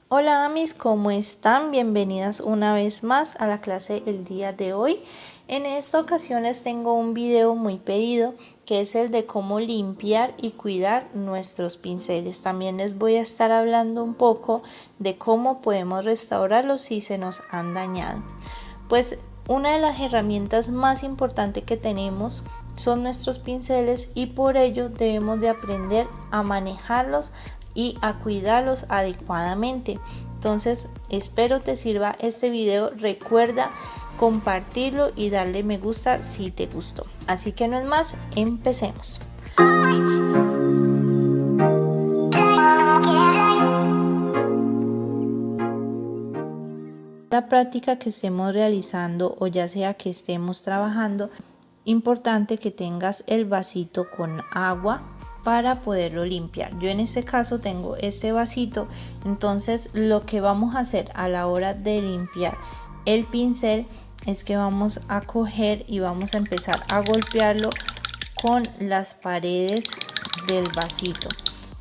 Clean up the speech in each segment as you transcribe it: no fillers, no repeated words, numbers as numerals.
Hola amis, ¿cómo están? Bienvenidas una vez más a la clase el día de hoy. En esta ocasión les tengo un video muy pedido que es el de cómo limpiar y cuidar nuestros pinceles. También les voy a estar hablando un poco de cómo podemos restaurarlos si se nos han dañado. Pues una de las herramientas más importantes que tenemos son nuestros pinceles y por ello debemos de aprender a manejarlos y a cuidarlos adecuadamente. Entonces espero te sirva este video. Recuerda compartirlo y darle me gusta si te gustó. Así que no es más, empecemos. La práctica que estemos realizando o ya sea que estemos trabajando, importante que tengas el vasito con agua para poderlo limpiar. Yo en este caso tengo este vasito, entonces lo que vamos a hacer a la hora de limpiar el pincel es que vamos a coger y vamos a empezar a golpearlo con las paredes del vasito.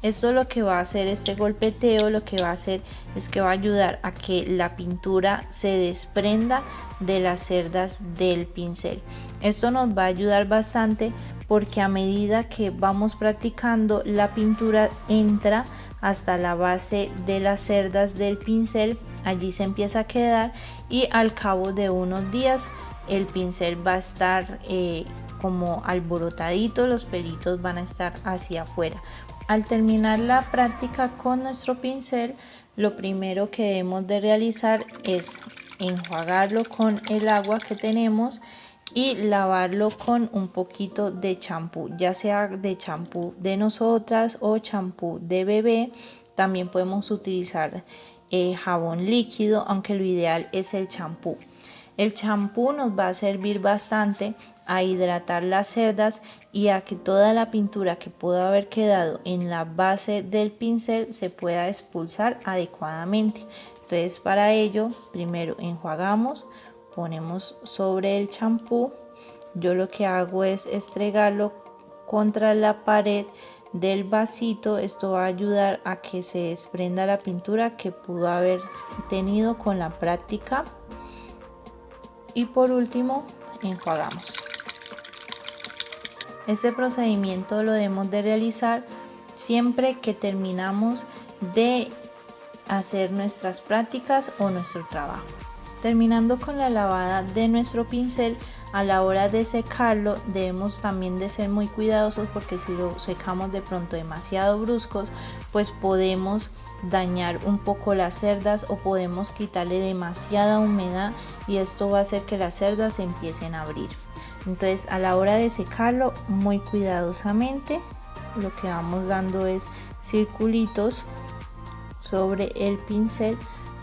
Esto lo que va a hacer, este golpeteo lo que va a hacer es que va a ayudar a que la pintura se desprenda de las cerdas del pincel. Esto nos va a ayudar bastante porque a medida que vamos practicando la pintura entra hasta la base de las cerdas del pincel, allí se empieza a quedar y al cabo de unos días el pincel va a estar como alborotadito, los pelitos van a estar hacia afuera. Al terminar la práctica con nuestro pincel, lo primero que debemos de realizar es enjuagarlo con el agua que tenemos y lavarlo con un poquito de champú, ya sea de champú de nosotras o champú de bebé. También podemos utilizar jabón líquido, aunque lo ideal es el champú. El champú nos va a servir bastante a hidratar las cerdas y a que toda la pintura que pueda haber quedado en la base del pincel se pueda expulsar adecuadamente. Entonces para ello primero enjuagamos, ponemos sobre el champú. Yo lo que hago es estregarlo contra la pared del vasito. Esto va a ayudar a que se desprenda la pintura que pudo haber tenido con la práctica. Y por último enjuagamos. Este procedimiento lo debemos de realizar siempre que terminamos de hacer nuestras prácticas o nuestro trabajo. Terminando con la lavada de nuestro pincel, a la hora de secarlo debemos también de ser muy cuidadosos porque si lo secamos de pronto demasiado bruscos, pues podemos dañar un poco las cerdas o podemos quitarle demasiada humedad y esto va a hacer que las cerdas se empiecen a abrir. Entonces a la hora de secarlo muy cuidadosamente, lo que vamos dando es circulitos sobre el pincel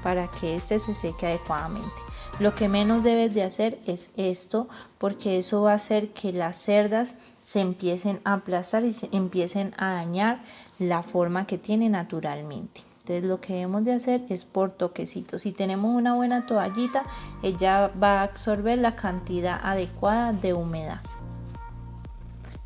para que este se seque adecuadamente. Lo que menos debes de hacer es esto, porque eso va a hacer que las cerdas se empiecen a aplastar y se empiecen a dañar la forma que tiene naturalmente. Entonces lo que debemos de hacer es por toquecitos. Si tenemos una buena toallita, ella va a absorber la cantidad adecuada de humedad.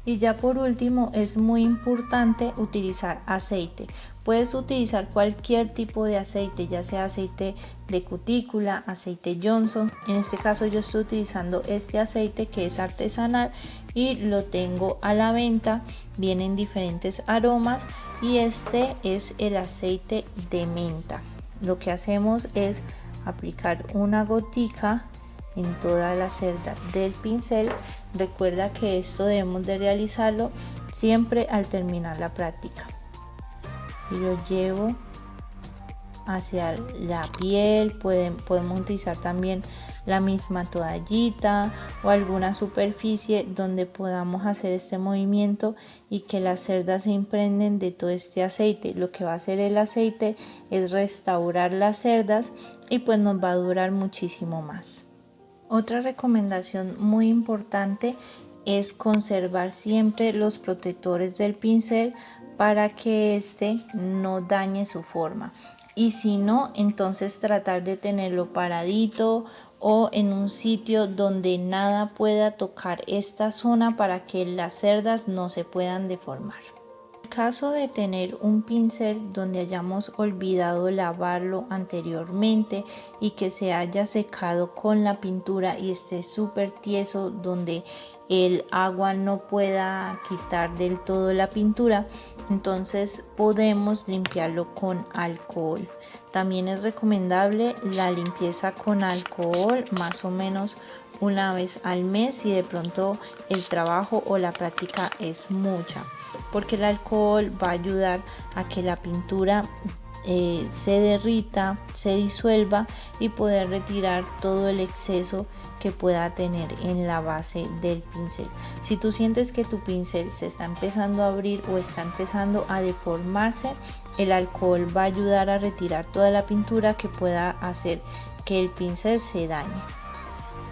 Y ya por último es muy importante utilizar aceite. Puedes utilizar cualquier tipo de aceite, ya sea aceite de cutícula, aceite Johnson. En este caso yo estoy utilizando este aceite que es artesanal y lo tengo a la venta. Vienen diferentes aromas y este es el aceite de menta. Lo que hacemos es aplicar una gotica en toda la cerda del pincel. Recuerda que esto debemos de realizarlo siempre al terminar la práctica. Y lo llevo hacia la piel. Podemos utilizar también la misma toallita o alguna superficie donde podamos hacer este movimiento y que las cerdas se impregnen de todo este aceite. Lo que va a hacer el aceite es restaurar las cerdas y pues nos va a durar muchísimo más. Otra recomendación muy importante es conservar siempre los protectores del pincel para que este no dañe su forma. Y si no, entonces tratar de tenerlo paradito o en un sitio donde nada pueda tocar esta zona para que las cerdas no se puedan deformar. Caso de tener un pincel donde hayamos olvidado lavarlo anteriormente y que se haya secado con la pintura y esté súper tieso, donde el agua no pueda quitar del todo la pintura, entonces podemos limpiarlo con alcohol. También es recomendable la limpieza con alcohol más o menos una vez al mes si de pronto el trabajo o la práctica es mucha, porque el alcohol va a ayudar a que la pintura se derrita, se disuelva y poder retirar todo el exceso que pueda tener en la base del pincel. Si tú sientes que tu pincel se está empezando a abrir o está empezando a deformarse, el alcohol va a ayudar a retirar toda la pintura que pueda hacer que el pincel se dañe.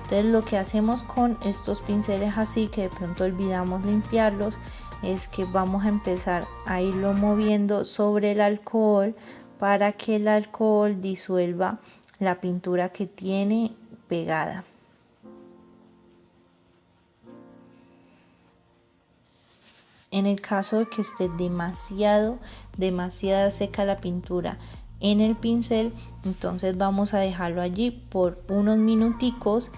Entonces lo que hacemos con estos pinceles así que de pronto olvidamos limpiarlos es que vamos a empezar a irlo moviendo sobre el alcohol para que el alcohol disuelva la pintura que tiene pegada. En el caso de que esté demasiada seca la pintura en el pincel, entonces vamos a dejarlo allí por unos minuticos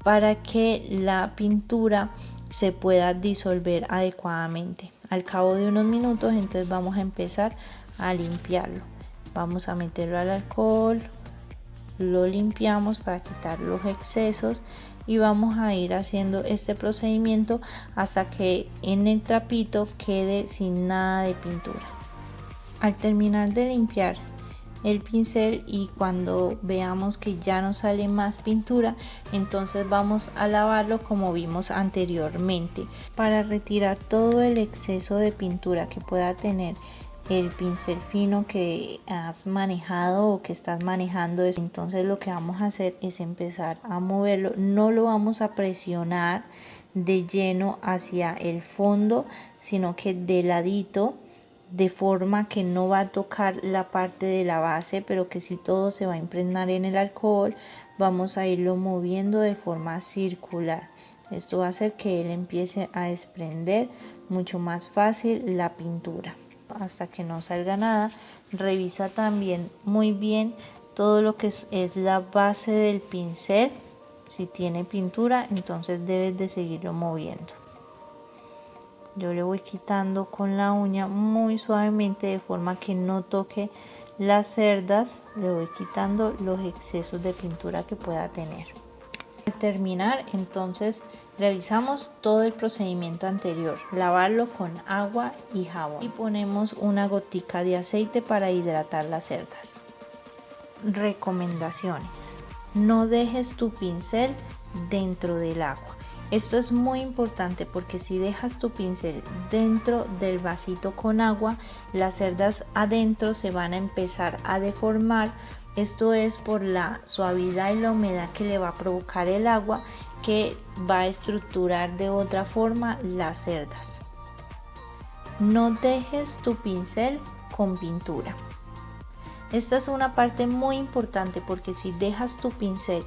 para que la pintura se pueda disolver adecuadamente. Al cabo de unos minutos, entonces vamos a empezar a limpiarlo. Vamos a meterlo al alcohol, lo limpiamos para quitar los excesos y vamos a ir haciendo este procedimiento hasta que en el trapito quede sin nada de pintura. Al terminar de limpiar el pincel y cuando veamos que ya no sale más pintura, entonces vamos a lavarlo como vimos anteriormente para retirar todo el exceso de pintura que pueda tener el pincel fino que has manejado o que estás manejando. Entonces lo que vamos a hacer es empezar a moverlo, no lo vamos a presionar de lleno hacia el fondo, sino que de ladito, de forma que no va a tocar la parte de la base, pero que si todo se va a impregnar en el alcohol, vamos a irlo moviendo de forma circular. Esto va a hacer que él empiece a desprender mucho más fácil la pintura. Hasta que no salga nada, revisa también muy bien todo lo que es la base del pincel. Si tiene pintura, entonces debes de seguirlo moviendo. Yo le voy quitando con la uña muy suavemente de forma que no toque las cerdas. Le voy quitando los excesos de pintura que pueda tener. Al terminar, entonces realizamos todo el procedimiento anterior, lavarlo con agua y jabón y ponemos una gotica de aceite para hidratar las cerdas. Recomendaciones: no dejes tu pincel dentro del agua. Esto es muy importante porque si dejas tu pincel dentro del vasito con agua, las cerdas adentro se van a empezar a deformar. Esto es por la suavidad y la humedad que le va a provocar el agua, que va a estructurar de otra forma las cerdas. No dejes tu pincel con pintura. Esta es una parte muy importante porque si dejas tu pincel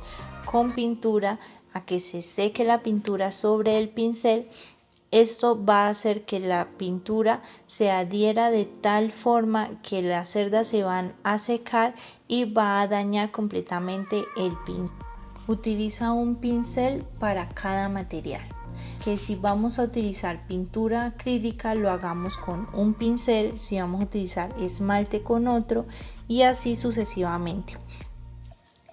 con pintura, a que se seque la pintura sobre el pincel, esto va a hacer que la pintura se adhiera de tal forma que las cerdas se van a secar y va a dañar completamente el pincel. Utiliza un pincel para cada material. Que si vamos a utilizar pintura acrílica, lo hagamos con un pincel, si vamos a utilizar esmalte con otro y así sucesivamente.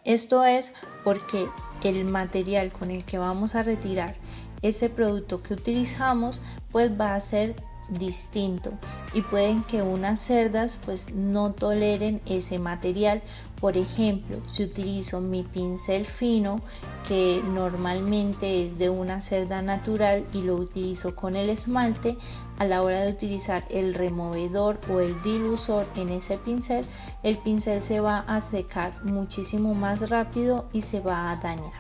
Esto es porque el material con el que vamos a retirar ese producto que utilizamos pues va a ser distinto y pueden que unas cerdas pues no toleren ese material. Por ejemplo, si utilizo mi pincel fino, que normalmente es de una cerda natural, y lo utilizo con el esmalte, a la hora de utilizar el removedor o el dilusor en ese pincel, el pincel se va a secar muchísimo más rápido y se va a dañar.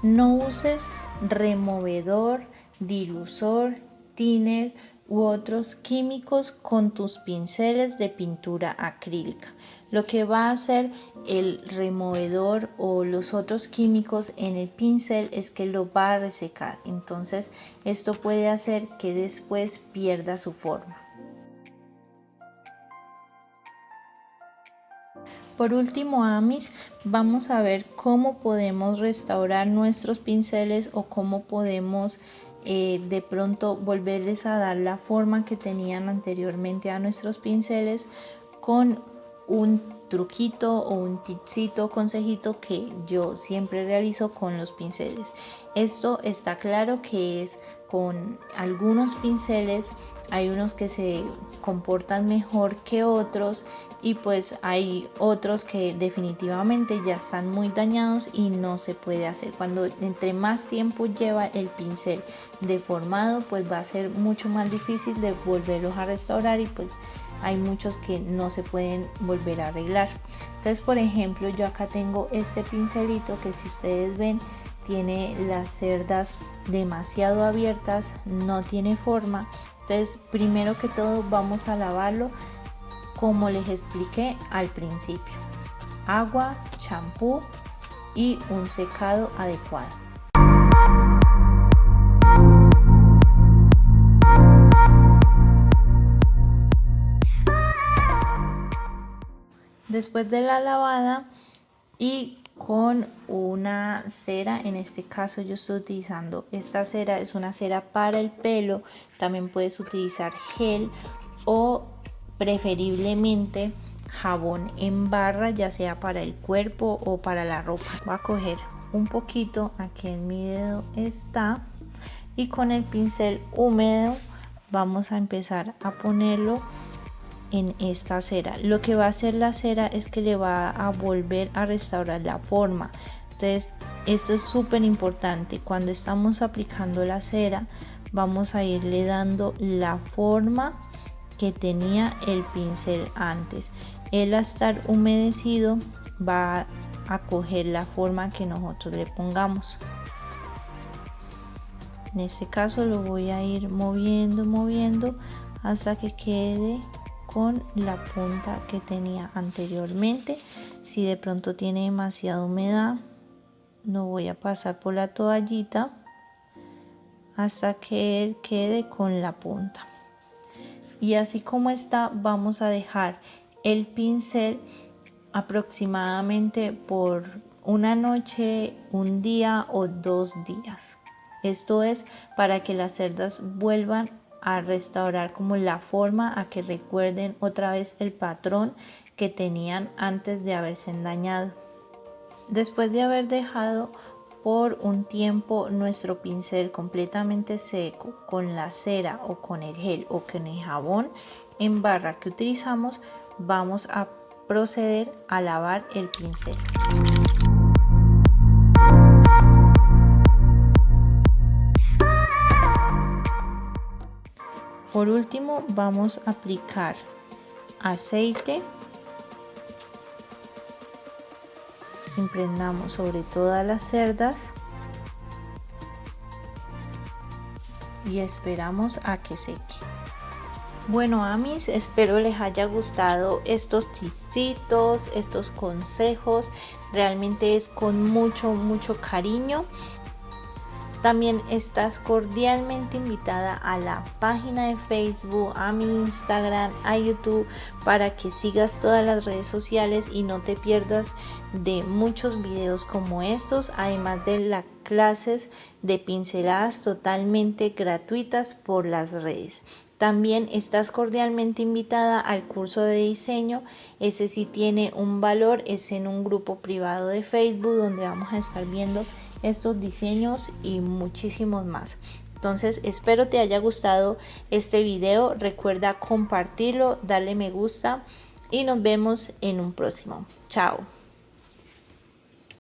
No uses removedor, dilusor, thinner u otros químicos con tus pinceles de pintura acrílica. Lo que va a hacer el removedor o los otros químicos en el pincel es que lo va a resecar. Entonces esto puede hacer que después pierda su forma. Por último, Amis, vamos a ver cómo podemos restaurar nuestros pinceles o cómo podemos de pronto volverles a dar la forma que tenían anteriormente a nuestros pinceles con un truquito o un tipcito, consejito que yo siempre realizo con los pinceles. Esto está claro que es con algunos pinceles, hay unos que se comportan mejor que otros y pues hay otros que definitivamente ya están muy dañados y no se puede hacer. Cuando entre más tiempo lleva el pincel deformado, pues va a ser mucho más difícil de volverlos a restaurar y pues hay muchos que no se pueden volver a arreglar. Entonces, por ejemplo, yo acá tengo este pincelito que, si ustedes ven, tiene las cerdas demasiado abiertas, no tiene forma. Entonces, primero que todo vamos a lavarlo como les expliqué al principio: agua, champú y un secado adecuado. Después de la lavada y con una cera, en este caso yo estoy utilizando esta cera, es una cera para el pelo, también puedes utilizar gel o preferiblemente jabón en barra, ya sea para el cuerpo o para la ropa. Voy a coger un poquito, aquí en mi dedo está, y con el pincel húmedo vamos a empezar a ponerlo en esta cera. Lo que va a hacer la cera es que le va a volver a restaurar la forma. Entonces esto es súper importante. Cuando estamos aplicando la cera, vamos a irle dando la forma que tenía el pincel antes. El estar humedecido va a coger la forma que nosotros le pongamos. En este caso lo voy a ir moviendo hasta que quede con la punta que tenía anteriormente. Si de pronto tiene demasiada humedad, lo voy a pasar por la toallita hasta que él quede con la punta. Y así como está, vamos a dejar el pincel aproximadamente por una noche, un día o 2 días. Esto es para que las cerdas vuelvan a restaurar como la forma, a que recuerden otra vez el patrón que tenían antes de haberse dañado. Después de haber dejado por un tiempo nuestro pincel completamente seco con la cera o con el gel o con el jabón en barra que utilizamos, vamos a proceder a lavar el pincel. Por último, vamos a aplicar aceite. Impregnamos sobre todas las cerdas y esperamos a que seque. Bueno, Amis, espero les haya gustado estos tipsitos, estos consejos. Realmente es con mucho cariño. También estás cordialmente invitada a la página de Facebook, a mi Instagram, a YouTube, para que sigas todas las redes sociales y no te pierdas de muchos videos como estos, además de las clases de pinceladas totalmente gratuitas por las redes. También estás cordialmente invitada al curso de diseño. Ese sí tiene un valor, es en un grupo privado de Facebook donde vamos a estar viendo estos diseños y muchísimos más. Entonces espero te haya gustado este video. Recuerda compartirlo, darle me gusta y nos vemos en un próximo. Chao.